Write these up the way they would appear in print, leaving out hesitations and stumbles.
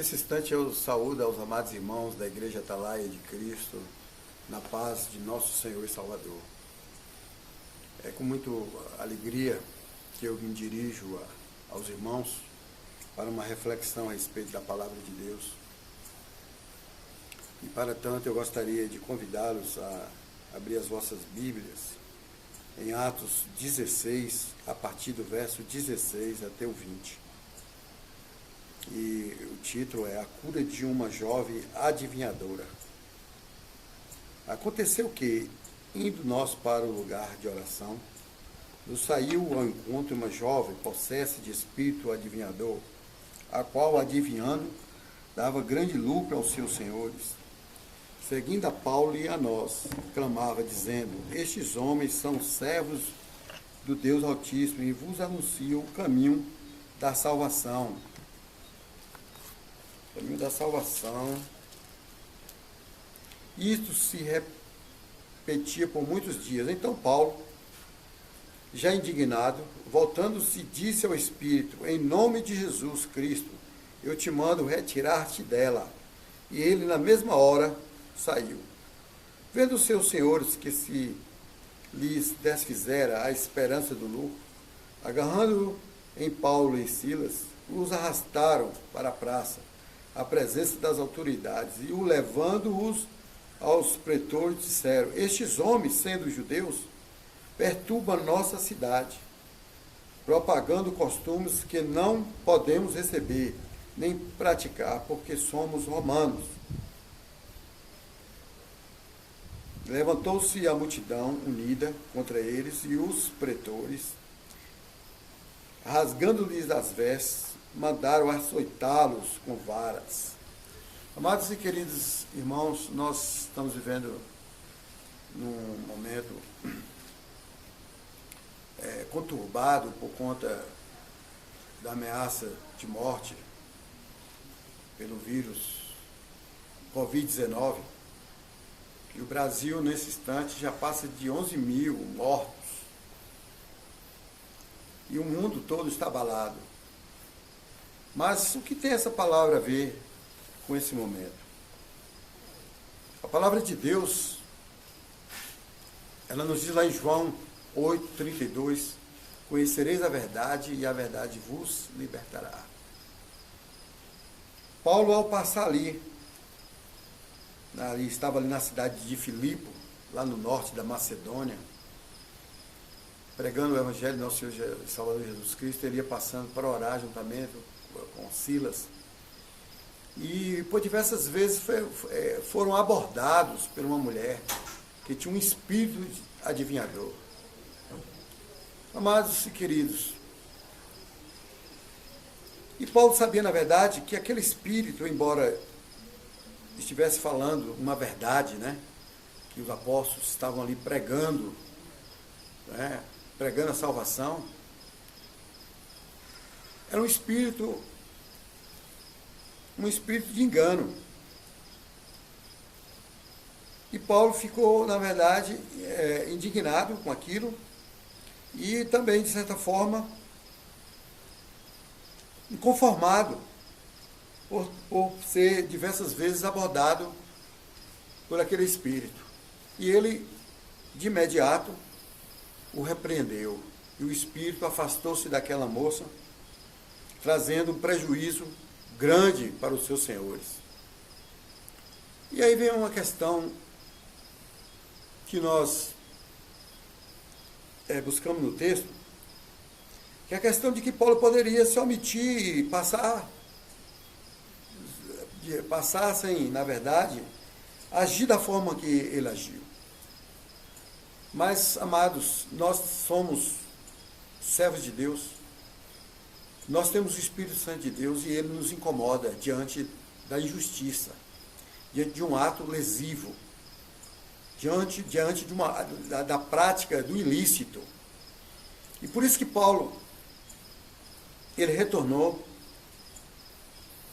Nesse instante eu saúdo aos amados irmãos da Igreja Atalaia de Cristo, na paz de nosso Senhor e Salvador. É com muita alegria que eu me dirijo aos irmãos para uma reflexão a respeito da Palavra de Deus. E para tanto eu gostaria de convidá-los a abrir as vossas Bíblias em Atos 16, a partir do verso 16 até o 20. E o título é A Cura de uma Jovem Adivinhadora. Aconteceu que, indo nós para o lugar de oração, nos saiu ao encontro uma jovem possessa de espírito adivinhador, a qual, adivinhando, dava grande lucro aos seus senhores. Seguindo a Paulo e a nós, clamava, dizendo: Estes homens são servos do Deus Altíssimo e vos anunciam o caminho da salvação. O caminho da salvação. Isto se repetia por muitos dias. Então Paulo, já indignado, voltando-se, disse ao Espírito: Em nome de Jesus Cristo, eu te mando retirar-te dela. E ele, na mesma hora, saiu. Vendo os seus senhores que se lhes desfizera a esperança do lucro, agarrando-o em Paulo e Silas, os arrastaram para a praça, à presença das autoridades, e o levando-os aos pretores, disseram: Estes homens, sendo judeus, perturbam nossa cidade, propagando costumes que não podemos receber, nem praticar, porque somos romanos. Levantou-se a multidão unida contra eles, e os pretores, rasgando-lhes as vestes, mandaram açoitá-los com varas. Amados e queridos irmãos, nós estamos vivendo num momento conturbado por conta da ameaça de morte pelo vírus Covid-19. E o Brasil, nesse instante, já passa de 11 mil mortos. E o mundo todo está abalado. Mas o que tem essa palavra a ver com esse momento? A palavra de Deus, ela nos diz lá em João 8:32, conhecereis a verdade e a verdade vos libertará. Paulo, ao passar ali, estava ali na cidade de Filipe, lá no norte da Macedônia, pregando o Evangelho do nosso Senhor e Salvador Jesus Cristo. Ele ia passando para orar juntamente com Silas, e por diversas vezes foram abordados por uma mulher que tinha um espírito adivinhador. Amados e queridos, e Paulo sabia, na verdade, que aquele espírito, embora estivesse falando uma verdade, que os apóstolos estavam ali pregando, pregando a salvação, era um espírito de engano. E Paulo ficou, na verdade, indignado com aquilo e também, de certa forma, inconformado por ser diversas vezes abordado por aquele espírito. E ele, de imediato, o repreendeu. E o espírito afastou-se daquela moça, trazendo um prejuízo grande para os seus senhores. E aí vem uma questão que nós buscamos no texto, que é a questão de que Paulo poderia se omitir e passar sem, na verdade, agir da forma que ele agiu. Mas, amados, nós somos servos de Deus, nós temos o Espírito Santo de Deus, e ele nos incomoda diante da injustiça, diante de um ato lesivo, diante da prática do ilícito. E por isso que Paulo, ele retornou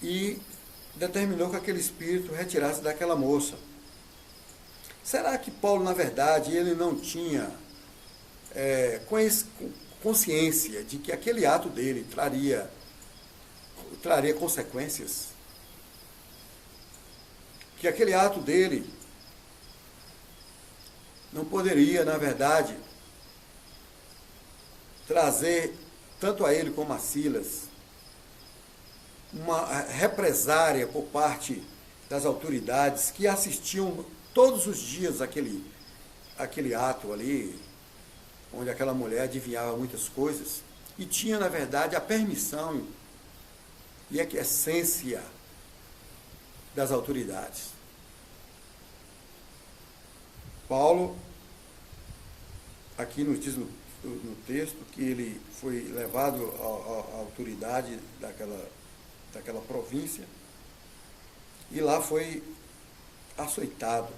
e determinou que aquele espírito retirasse daquela moça. Será que Paulo, na verdade, ele não tinha consciência de que aquele ato dele traria consequências? que aquele ato dele não poderia, na verdade, trazer tanto a ele como a Silas uma represária por parte das autoridades que assistiam todos os dias aquele ato ali, onde aquela mulher adivinhava muitas coisas, e tinha, na verdade, a permissão e a essência das autoridades. Paulo, aqui nos diz no texto que ele foi levado à autoridade daquela província e lá foi açoitado.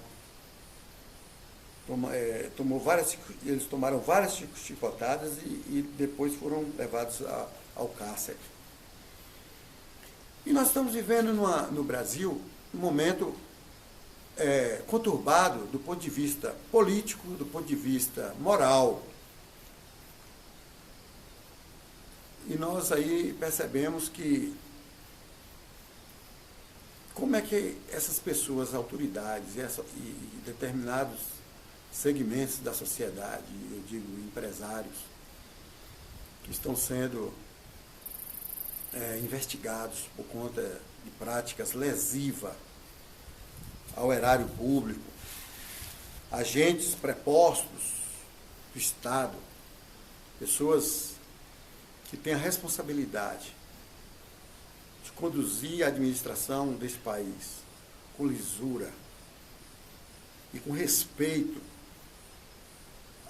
Eles tomaram várias chicotadas e depois foram levados ao cárcere. E nós estamos vivendo no Brasil um momento conturbado do ponto de vista político, do ponto de vista moral. E nós aí percebemos que como é que essas pessoas, autoridades e determinados segmentos da sociedade, eu digo empresários, que estão sendo investigados por conta de práticas lesivas ao erário público, agentes prepostos do Estado, pessoas que têm a responsabilidade de conduzir a administração desse país com lisura e com respeito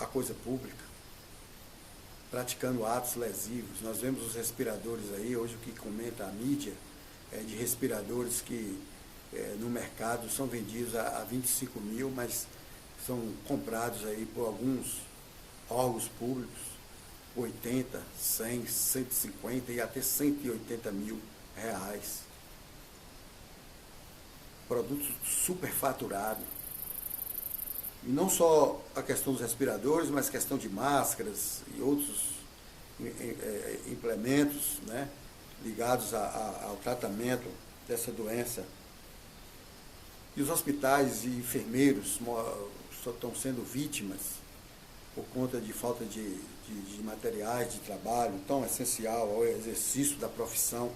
à coisa pública, praticando atos lesivos. Nós vemos os respiradores aí, hoje o que comenta a mídia é de respiradores que no mercado são vendidos a 25 mil, mas são comprados aí por alguns órgãos públicos, 80, 100, 150 e até 180 mil reais. Produtos superfaturados. E não só a questão dos respiradores, mas questão de máscaras e outros implementos, né, ligados ao tratamento dessa doença. E os hospitais e enfermeiros só estão sendo vítimas por conta de falta de materiais de trabalho tão essencial ao exercício da profissão.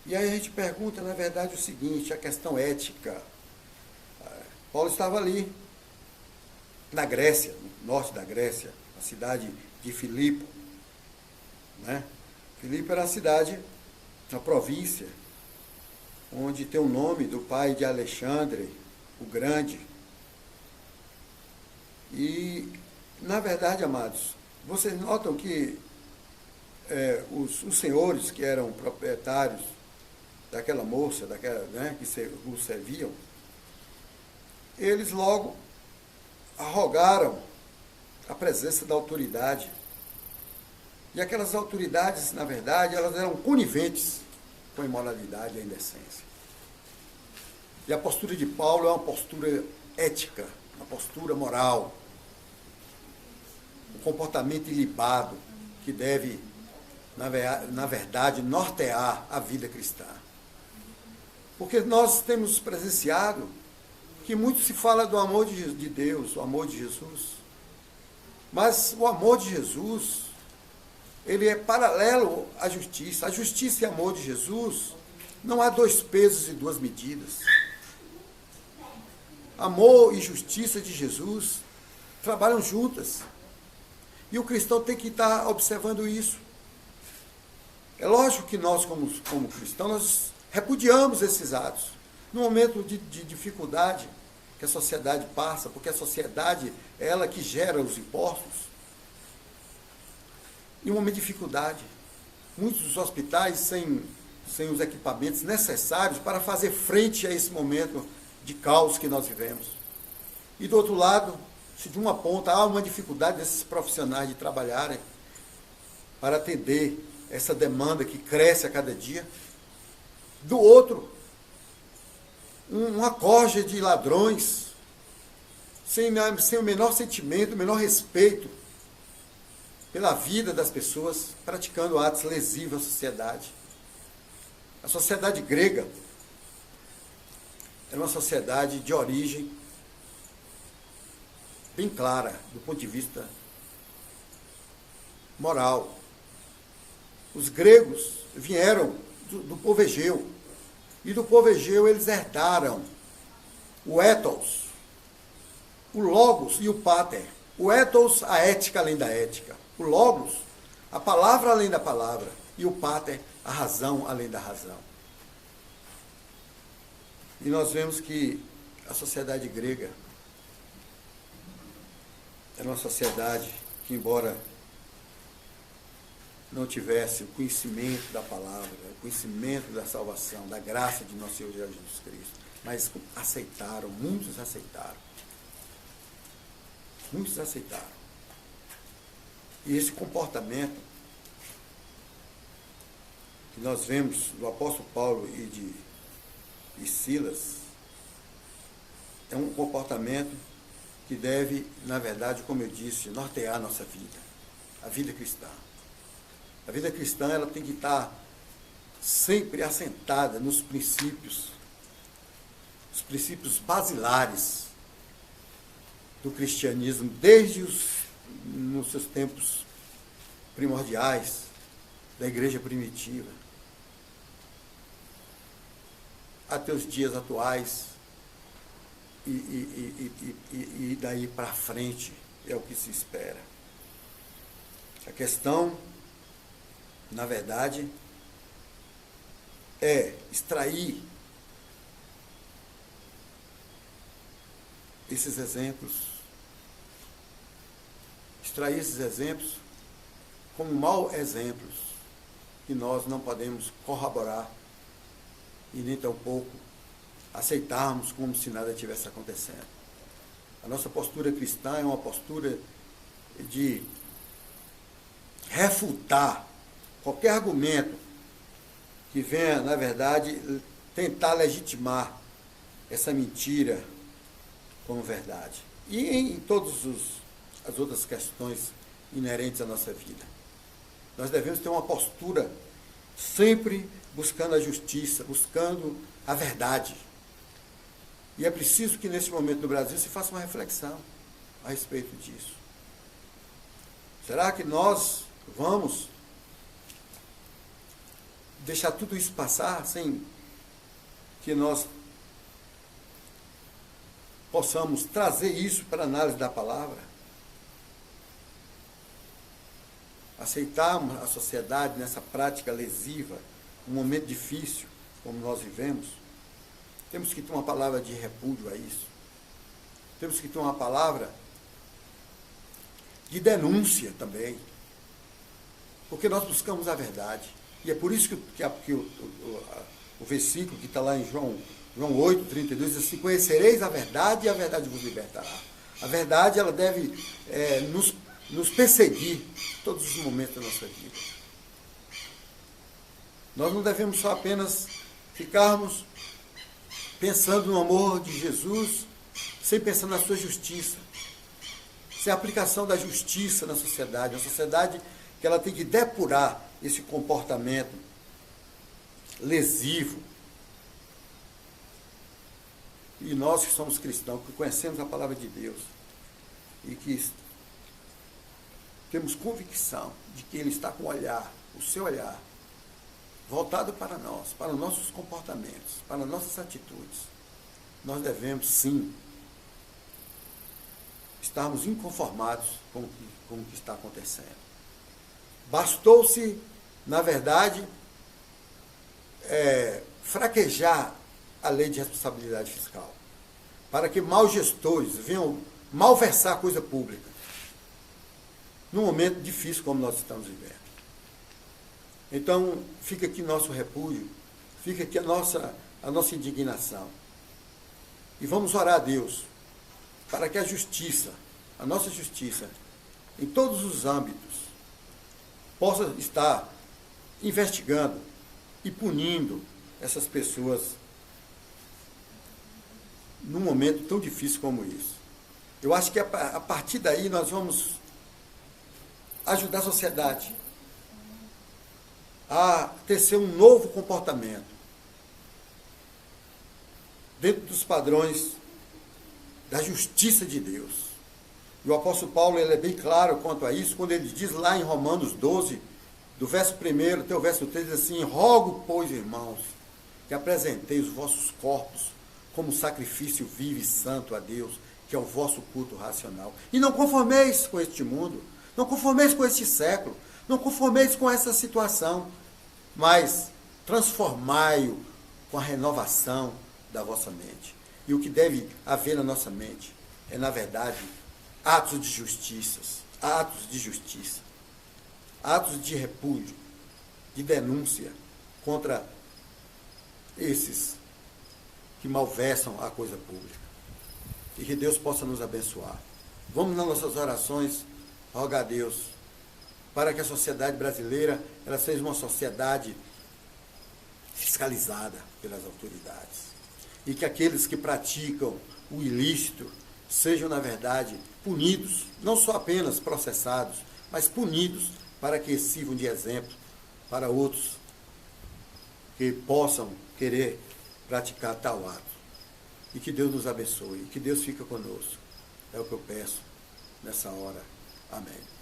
E aí a gente pergunta, na verdade, o seguinte, a questão ética. Paulo estava ali, na Grécia, no norte da Grécia, a cidade de Filipe, né? Filipe era a cidade, uma província, onde tem o nome do pai de Alexandre, o Grande. E, na verdade, amados, vocês notam que os senhores que eram proprietários daquela moça, né, que o serviam, eles logo arrogaram a presença da autoridade. E aquelas autoridades, na verdade, elas eram coniventes com a imoralidade e a indecência. E a postura de Paulo é uma postura ética, uma postura moral, um comportamento ilibado que deve, na verdade, nortear a vida cristã. Porque nós temos presenciado que muito se fala do amor de Deus, o amor de Jesus. Mas o amor de Jesus, ele é paralelo à justiça. A justiça e o amor de Jesus, não há dois pesos e duas medidas. Amor e justiça de Jesus trabalham juntas. E o cristão tem que estar observando isso. É lógico que nós, como cristãos, nós repudiamos esses atos. No momento de dificuldade que a sociedade passa, porque a sociedade é ela que gera os impostos. Em um momento de dificuldade, muitos dos hospitais sem os equipamentos necessários para fazer frente a esse momento de caos que nós vivemos. E do outro lado, se de uma ponta há uma dificuldade desses profissionais de trabalharem para atender essa demanda que cresce a cada dia, do outro, uma corja de ladrões, sem o menor sentimento, o menor respeito pela vida das pessoas, praticando atos lesivos à sociedade. A sociedade grega era uma sociedade de origem bem clara, do ponto de vista moral. Os gregos vieram do povo egeu, e do povo egeu eles herdaram o ethos, o logos e o pater. O ethos, a ética além da ética. O logos, a palavra além da palavra. E o pater, a razão além da razão. E nós vemos que a sociedade grega era uma sociedade que, embora não tivesse o conhecimento da palavra, o conhecimento da salvação, da graça de nosso Senhor Jesus Cristo, mas aceitaram, muitos aceitaram. Muitos aceitaram. E esse comportamento que nós vemos do apóstolo Paulo e Silas é um comportamento que deve, na verdade, como eu disse, nortear a nossa vida, a vida cristã. A vida cristã ela tem que estar sempre assentada nos princípios, os princípios basilares do cristianismo, desde nos seus tempos primordiais, da igreja primitiva, até os dias atuais, e daí para frente é o que se espera. A questão, na verdade, é extrair esses exemplos como maus exemplos que nós não podemos corroborar e nem tampouco aceitarmos como se nada tivesse acontecendo. A nossa postura cristã é uma postura de refutar qualquer argumento que venha, na verdade, tentar legitimar essa mentira como verdade. E em todas as outras questões inerentes à nossa vida. Nós devemos ter uma postura sempre buscando a justiça, buscando a verdade. E é preciso que, nesse momento no Brasil, se faça uma reflexão a respeito disso. Será que nós vamos deixar tudo isso passar sem que nós possamos trazer isso para a análise da palavra? Aceitarmos a sociedade nessa prática lesiva, um momento difícil como nós vivemos, temos que ter uma palavra de repúdio a isso. Temos que ter uma palavra de denúncia também, porque nós buscamos a verdade. E é por isso que o versículo que está lá em João 8:32 diz assim: conhecereis a verdade e a verdade vos libertará. A verdade ela deve nos perseguir todos os momentos da nossa vida. Nós não devemos só apenas ficarmos pensando no amor de Jesus, sem pensar na sua justiça, sem a aplicação da justiça na sociedade, uma sociedade que ela tem que depurar esse comportamento lesivo. E nós que somos cristãos, que conhecemos a palavra de Deus e que temos convicção de que Ele está com o olhar, o seu olhar, voltado para nós, para os nossos comportamentos, para as nossas atitudes, nós devemos, sim, estarmos inconformados com o que está acontecendo. Bastou-se, na verdade, fraquejar a lei de responsabilidade fiscal, para que maus gestores venham malversar a coisa pública, num momento difícil como nós estamos vivendo. Então, fica aqui nosso repúdio, fica aqui a nossa indignação. E vamos orar a Deus para que a justiça, a nossa justiça, em todos os âmbitos, possa estar investigando e punindo essas pessoas num momento tão difícil como isso. Eu acho que a partir daí nós vamos ajudar a sociedade a tecer um novo comportamento. dentro dos padrões da justiça de Deus. E o apóstolo Paulo, ele é bem claro quanto a isso, quando ele diz lá em Romanos 12, do verso 1 até o verso 3, diz assim: rogo, pois, irmãos, que apresenteis os vossos corpos como sacrifício vivo e santo a Deus, que é o vosso culto racional. E não conformeis com este mundo, não conformeis com este século, não conformeis com essa situação, mas transformai-o com a renovação da vossa mente. E o que deve haver na nossa mente é, na verdade, atos de justiça, atos de repúdio, de denúncia contra esses que malversam a coisa pública. E que Deus possa nos abençoar. Vamos nas nossas orações rogar a Deus para que a sociedade brasileira ela seja uma sociedade fiscalizada pelas autoridades. E que aqueles que praticam o ilícito sejam, na verdade, punidos, não só apenas processados, mas punidos para que sirvam de exemplo para outros que possam querer praticar tal ato. E que Deus nos abençoe, e que Deus fique conosco. É o que eu peço nessa hora. Amém.